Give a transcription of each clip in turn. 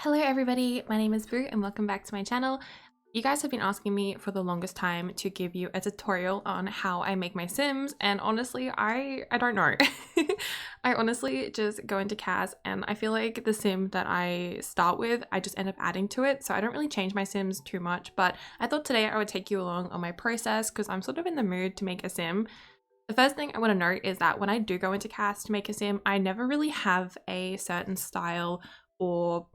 Hello everybody, my name is Boo and welcome back to my channel. You guys have been asking me for the longest time to give you a tutorial on how I make my Sims, and honestly, I don't know. I honestly just go into CAS and I feel like the sim that I start with, I just end up adding to it, so I don't really change my Sims too much, but I thought today I would take you along on my process because I'm sort of in the mood to make a sim. The first thing I want to note is that when I do go into CAS to make a sim, I never really have a certain style or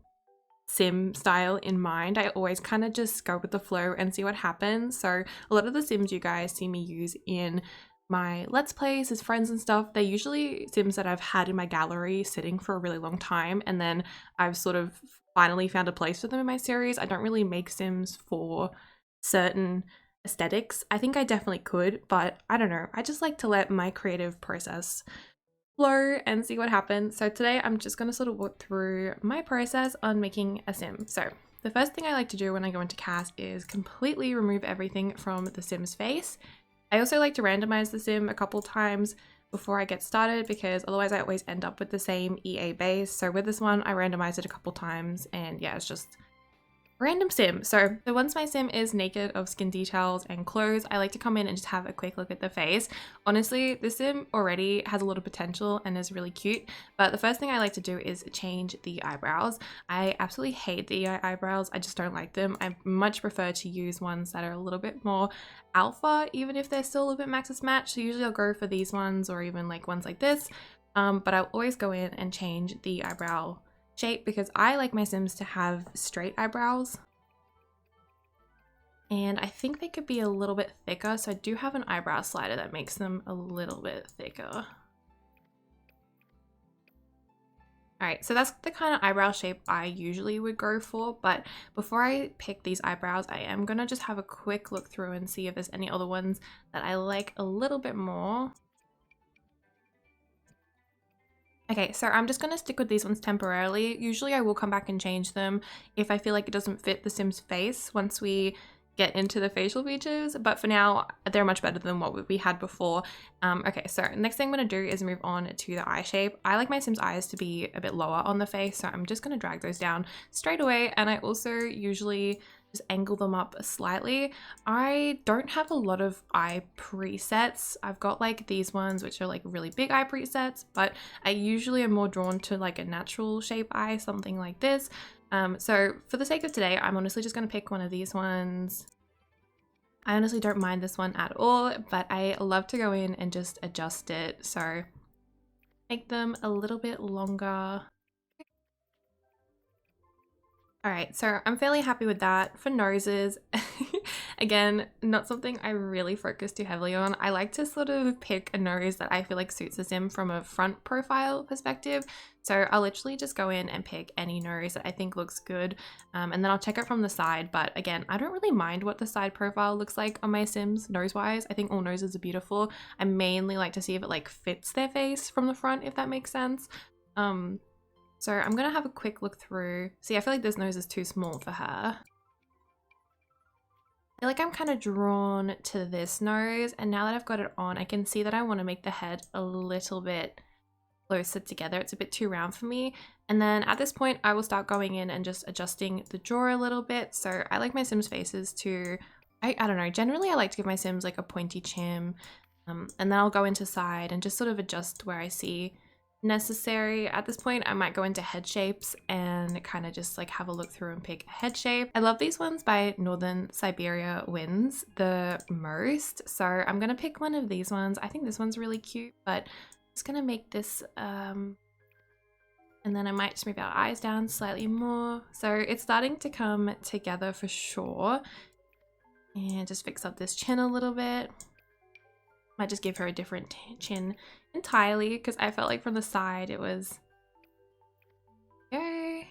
sim style in mind. I always kind of just go with the flow and see what happens. So a lot of the sims you guys see me use in my let's plays as friends and stuff, they're usually sims that I've had in my gallery sitting for a really long time, and then I've sort of finally found a place for them in my series. I don't really make sims for certain aesthetics. I think I definitely could, but I don't know. I just like to let my creative process flow and see what happens. So today I'm just going to sort of walk through my process on making a sim. So the first thing I like to do when I go into CAS is completely remove everything from the sim's face. I also like to randomize the sim a couple times before I get started because otherwise I always end up with the same EA base. So with this one I randomized it a couple times and yeah, it's just random sim. So once my sim is naked of skin details and clothes, I like to come in and just have a quick look at the face. Honestly, this sim already has a lot of potential and is really cute, but the first thing I like to do is change the eyebrows. I absolutely hate the eyebrows. I just don't like them. I much prefer to use ones that are a little bit more alpha, even if they're still a little bit Maxis match. So usually I'll go for these ones or even like ones like this, but I'll always go in and change the eyebrow shape because I like my sims to have straight eyebrows, and I think they could be a little bit thicker, so I do have an eyebrow slider that makes them a little bit thicker. Alright, so that's the kind of eyebrow shape I usually would go for, but before I pick these eyebrows, I am gonna just have a quick look through and see if there's any other ones that I like a little bit more. Okay, so I'm just going to stick with these ones temporarily. Usually I will come back and change them if I feel like it doesn't fit the sim's face once we get into the facial features, but for now they're much better than what we had before. Okay, so next thing I'm going to do is move on to the eye shape. I like my sim's eyes to be a bit lower on the face, so I'm just going to drag those down straight away, and I also usually just angle them up slightly. I don't have a lot of eye presets. I've got like these ones which are like really big eye presets, but I usually am more drawn to like a natural shape eye, something like this. So for the sake of today, I'm honestly just going to pick one of these ones. I honestly don't mind this one at all, but I love to go in and just adjust it. So make them a little bit longer. Alright, so I'm fairly happy with that. For noses, again, not something I really focus too heavily on. I like to sort of pick a nose that I feel like suits the sim from a front profile perspective. So I'll literally just go in and pick any nose that I think looks good, and then I'll check it from the side. But again, I don't really mind what the side profile looks like on my sims nose-wise. I think all noses are beautiful. I mainly like to see if it like fits their face from the front, if that makes sense. So I'm gonna have a quick look through. See, I feel like this nose is too small for her. I feel like I'm kind of drawn to this nose, and now that I've got it on, I can see that I want to make the head a little bit closer together. It's a bit too round for me. And then at this point, I will start going in and just adjusting the jaw a little bit. So I like my Sims faces to, I don't know, generally I like to give my Sims like a pointy chin, and then I'll go into side and just sort of adjust where I see necessary. At this point I might go into head shapes and kind of just like have a look through and pick a head shape. I love these ones by Northern Siberia Winds the most, so I'm gonna pick one of these ones. I think this one's really cute, but I'm just gonna make this and then I might just move our eyes down slightly more, so it's starting to come together for sure. And just fix up this chin a little bit. Might just give her a different chin entirely because I felt like from the side it was okay.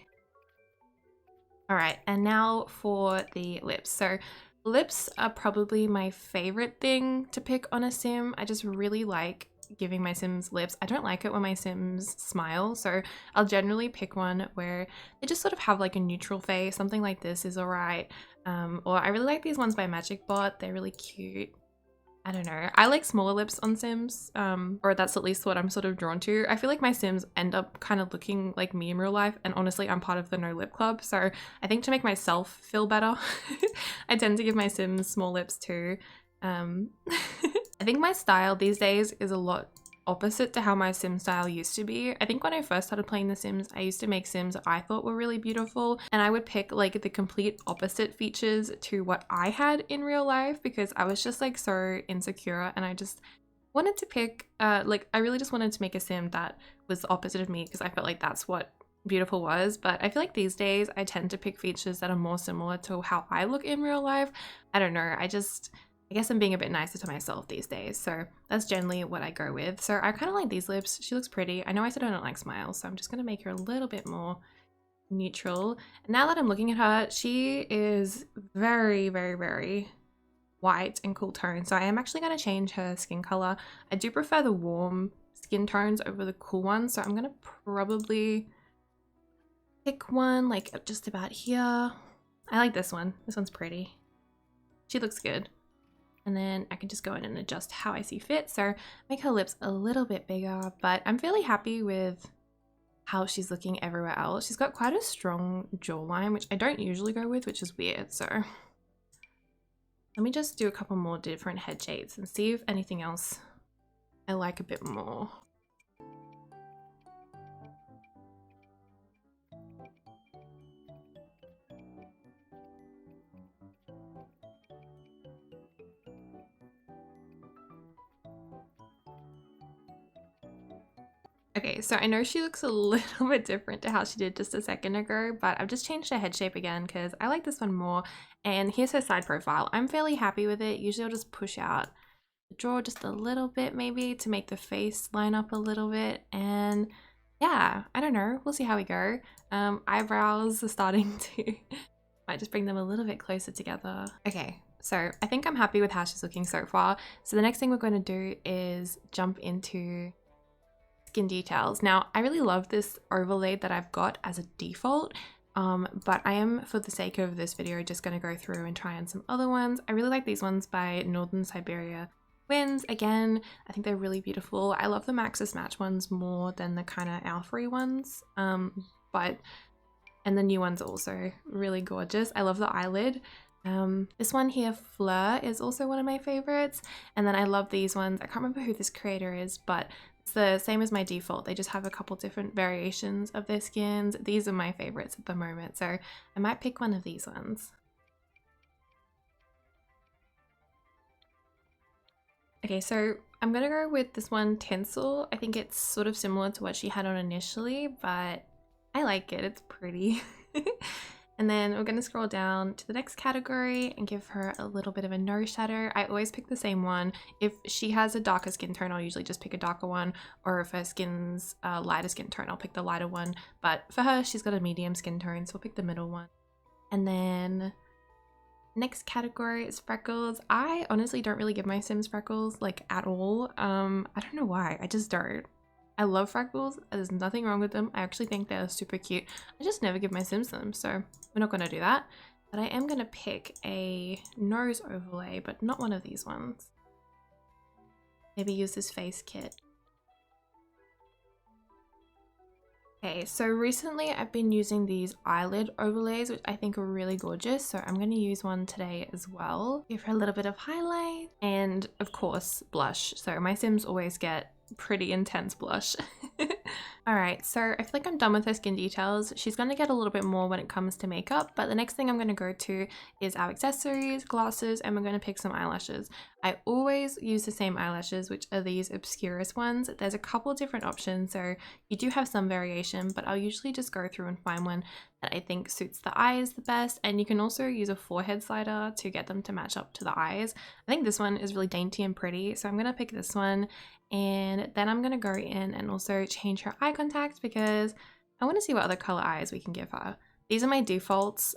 All right, and now for the lips. So lips are probably my favorite thing to pick on a sim. I just really like giving my sims lips. I don't like it when my sims smile, so I'll generally pick one where they just sort of have like a neutral face. Something like this is all right. Or I really like these ones by Magic Bot. They're really cute. I don't know. I like smaller lips on Sims, or that's at least what I'm sort of drawn to. I feel like my Sims end up kind of looking like me in real life, and honestly, I'm part of the no lip club, so I think to make myself feel better, I tend to give my Sims small lips too. I think my style these days is a lot opposite to how my Sim style used to be. I think when I first started playing The Sims, I used to make Sims that I thought were really beautiful, and I would pick like the complete opposite features to what I had in real life because I was just like so insecure, and I just wanted to pick like I really just wanted to make a Sim that was the opposite of me because I felt like that's what beautiful was. But I feel like these days I tend to pick features that are more similar to how I look in real life. I don't know, I guess I'm being a bit nicer to myself these days, so that's generally what I go with. So I kind of like these lips. She looks pretty. I know I said I don't like smiles, so I'm just going to make her a little bit more neutral. And now that I'm looking at her, she is very, very, very white and cool tone. So I am actually going to change her skin color. I do prefer the warm skin tones over the cool ones, so I'm going to probably pick one like just about here. I like this one. This one's pretty. She looks good. And then I can just go in and adjust how I see fit. So make her lips a little bit bigger, but I'm fairly happy with how she's looking everywhere else. She's got quite a strong jawline, which I don't usually go with, which is weird. So let me just do a couple more different head shapes and see if anything else I like a bit more. Okay, so I know she looks a little bit different to how she did just a second ago, but I've just changed her head shape again because I like this one more. And here's her side profile. I'm fairly happy with it. Usually I'll just push out the jaw just a little bit maybe to make the face line up a little bit. And yeah, I don't know. We'll see how we go. Eyebrows are starting to, might just bring them a little bit closer together. Okay, so I think I'm happy with how she's looking so far. So the next thing we're going to do is jump into skin details. Now, I really love this overlay that I've got as a default, but I am, for the sake of this video, just going to go through and try on some other ones. I really like these ones by Northern Siberia Winds. Again, I think they're really beautiful. I love the Maxis Match ones more than the kind of Alfrey ones, and the new ones are also really gorgeous. I love the eyelid. This one here, Fleur, is also one of my favorites. And then I love these ones. I can't remember who this creator is, but it's the same as my default. They just have a couple different variations of their skins. These are my favorites at the moment, so I might pick one of these ones. Okay, so I'm gonna go with this one, Tinsel. I think it's sort of similar to what she had on initially, but I like it. It's pretty. And then we're going to scroll down to the next category and give her a little bit of a nose shadow. I always pick the same one. If she has a darker skin tone, I'll usually just pick a darker one, or if her skin's a lighter skin tone, I'll pick the lighter one. But for her, she's got a medium skin tone, so we'll pick the middle one. And then next category is freckles. I honestly don't really give my Sims freckles, like, at all. I don't know why. I just don't. I love freckles. There's nothing wrong with them. I actually think they're super cute. I just never give my Sims them, so we're not going to do that. But I am going to pick a nose overlay, but not one of these ones. Maybe use this face kit. Okay, so recently I've been using these eyelid overlays, which I think are really gorgeous. So I'm going to use one today as well. Give her a little bit of highlight and, of course, blush. So my Sims always get pretty intense blush. All right, so I feel like I'm done with her skin details. She's going to get a little bit more when it comes to makeup, but the next thing I'm going to go to is our accessories, glasses, and we're going to pick some eyelashes. I always use the same eyelashes, which are these Obscurus ones. There's a couple different options, so you do have some variation, but I'll usually just go through and find one that I think suits the eyes the best. And you can also use a forehead slider to get them to match up to the eyes. I think this one is really dainty and pretty, so I'm going to pick this one. And then I'm going to go in and also change her eye contact because I want to see what other color eyes we can give her. These are my defaults.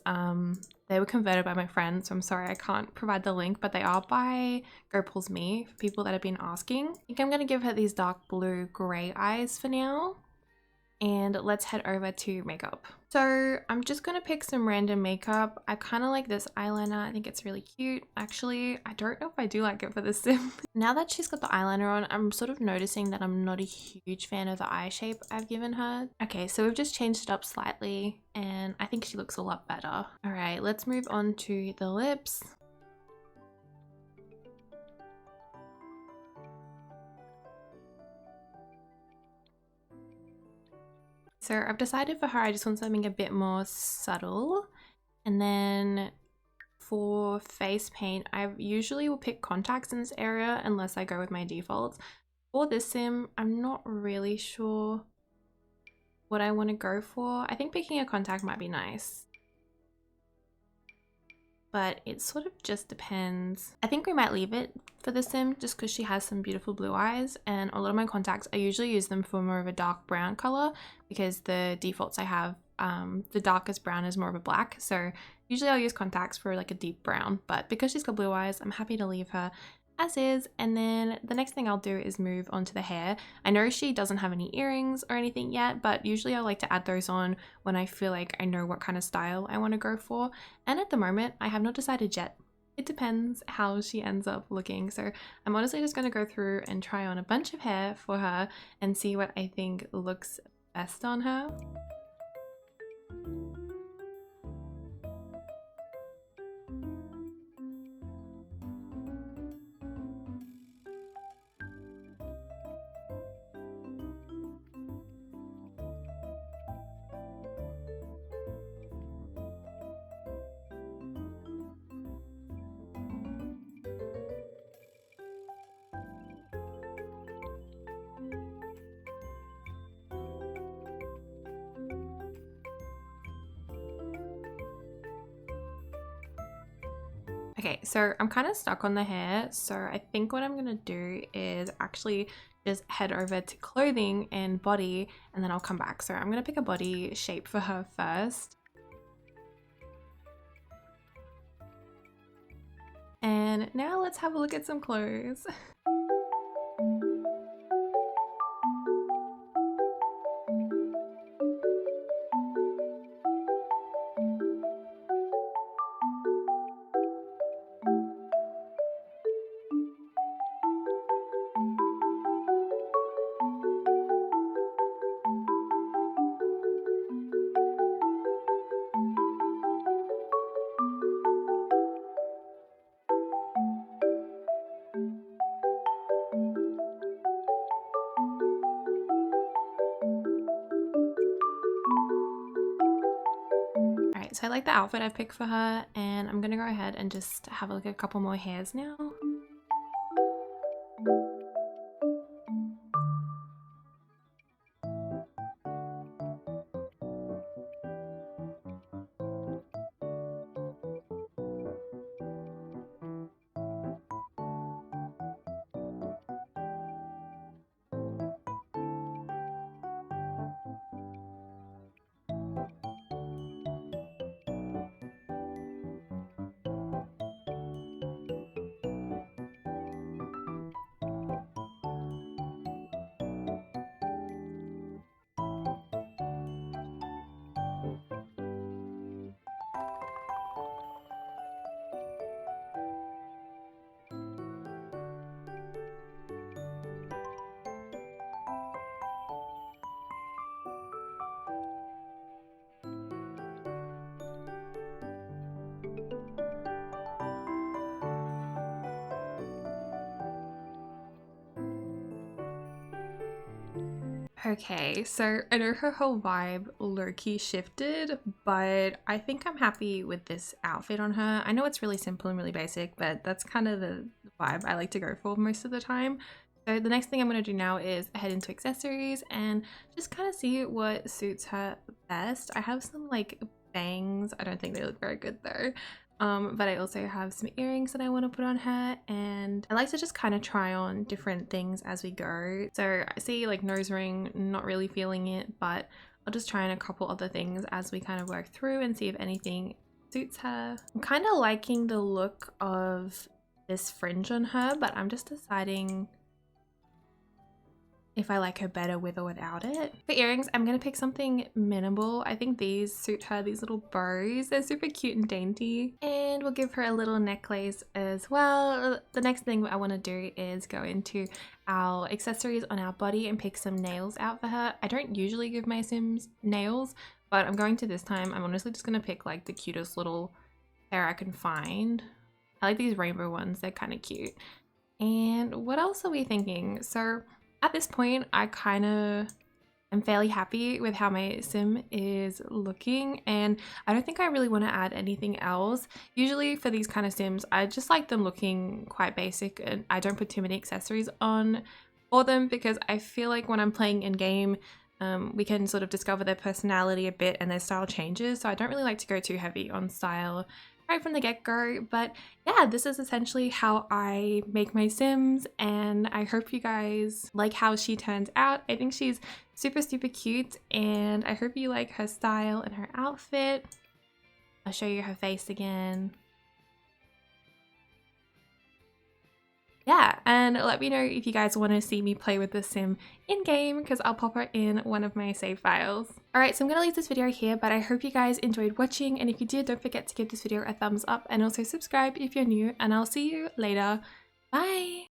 They were converted by my friend, so I'm sorry I can't provide the link, but they are by Go Pulls Me for people that have been asking. I think I'm going to give her these dark blue gray eyes for now. and let's head over to makeup. So I'm just gonna pick some random makeup. I kind of like this eyeliner. I think it's really cute. Actually, I don't know if I do like it for this sim. Now that she's got the eyeliner on, I'm sort of noticing that I'm not a huge fan of the eye shape I've given her. Okay, so we've just changed it up slightly and I think she looks a lot better. All right, let's move on to the lips. So I've decided for her, I just want something a bit more subtle. And then for face paint, I usually will pick contacts in this area unless I go with my defaults. For this sim, I'm not really sure what I want to go for. I think picking a contact might be nice, but it sort of just depends. I think we might leave it for the sim just because she has some beautiful blue eyes, and a lot of my contacts, I usually use them for more of a dark brown color because the defaults I have, the darkest brown is more of a black. So usually I'll use contacts for like a deep brown, but because she's got blue eyes, I'm happy to leave her as is. And then the next thing I'll do is move on to the hair. I know she doesn't have any earrings or anything yet, but usually I like to add those on when I feel like I know what kind of style I want to go for. And at the moment, I have not decided yet. It depends how she ends up looking. So I'm honestly just going to go through and try on a bunch of hair for her and see what I think looks best on her. Okay, so I'm kind of stuck on the hair, so I think what I'm gonna do is actually just head over to clothing and body, and then I'll come back. So I'm gonna pick a body shape for her first. And now let's have a look at some clothes. Alright, so I like the outfit I've picked for her, and I'm gonna go ahead and just have a look at a couple more hairs now. Okay, so I know her whole vibe low-key shifted, but I think I'm happy with this outfit on her. I know it's really simple and really basic, but that's kind of the vibe I like to go for most of the time. So the next thing I'm going to do now is head into accessories and just kind of see what suits her best. I have some like bangs. I don't think they look very good though. But I also have some earrings that I want to put on her, and I like to just kind of try on different things as we go. So I see like nose ring, not really feeling it, but I'll just try on a couple other things as we kind of work through and see if anything suits her. I'm kind of liking the look of this fringe on her, but I'm just deciding if I like her better with or without it. For earrings, I'm gonna pick something minimal. I think these suit her, these little bows. They're super cute and dainty. And we'll give her a little necklace as well. The next thing I want to do is go into our accessories on our body and pick some nails out for her. I don't usually give my Sims nails, but I'm going to this time. I'm honestly just gonna pick like the cutest little hair I can find. I like these rainbow ones, they're kind of cute. And what else are we thinking? So at this point, I kind of am fairly happy with how my sim is looking, and I don't think I really want to add anything else. Usually for these kind of sims, I just like them looking quite basic, and I don't put too many accessories on for them because I feel like when I'm playing in game, we can sort of discover their personality a bit and their style changes. So I don't really like to go too heavy on style right from the get-go. But yeah, this is essentially how I make my Sims, and I hope you guys like how she turns out. I think she's super cute, and I hope you like her style and her outfit. I'll show you her face again. Yeah, and let me know if you guys want to see me play with the sim in game, because I'll pop her in one of my save files. Alright, so I'm going to leave this video here, but I hope you guys enjoyed watching, and if you did, don't forget to give this video a thumbs up and also subscribe if you're new, and I'll see you later. Bye!